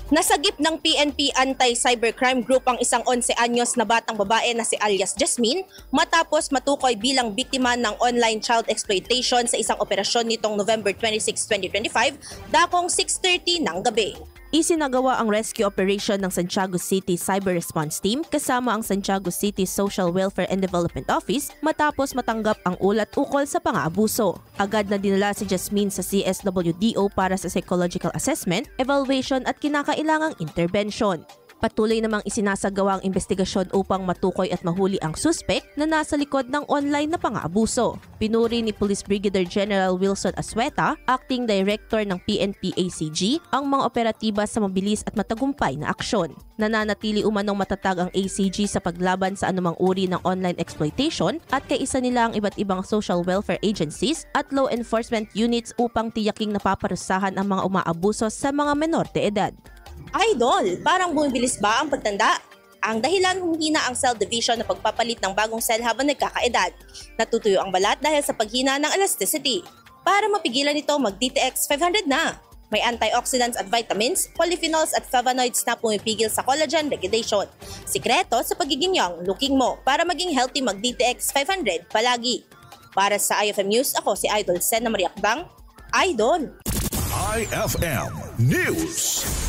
Nasagip ng PNP Anti-Cybercrime Group ang isang 11 anyos na batang babae na si alias Jasmine matapos matukoy bilang biktima ng online child exploitation sa isang operasyon nitong November 26, 2025, dakong 6:30 ng gabi. Isinagawa ang rescue operation ng Santiago City Cyber Response Team kasama ang Santiago City Social Welfare and Development Office matapos matanggap ang ulat ukol sa pang-aabuso. Agad na dinala si Jasmine sa CSWDO para sa psychological assessment, evaluation at kinakailangang intervention. Patuloy namang isinasagawa ang investigasyon upang matukoy at mahuli ang suspect na nasa likod ng online na pang-aabuso. Pinuri ni Police Brigadier General Wilson Asueta, Acting Director ng PNP ACG, ang mga operatiba sa mabilis at matagumpay na aksyon. Nananatili umanong matatag ang ACG sa paglaban sa anumang uri ng online exploitation at kaisa nila ang iba't ibang social welfare agencies at law enforcement units upang tiyaking napaparusahan ang mga umaabuso sa mga menor de edad. Idol, parang bumibilis ba ang pagtanda? Ang dahilan humihina ang cell division na pagpapalit ng bagong cell habang nagkakaedad. Natutuyo ang balat dahil sa paghina ng elasticity. Para mapigilan ito, mag-DTX 500 na. May antioxidants at vitamins, polyphenols at flavonoids na pumipigil sa collagen degradation. Sikreto sa pagiging young looking mo para maging healthy, mag-DTX 500 palagi. Para sa IFM News, ako si Idol Sen na Mariakbang. Idol! IFM News.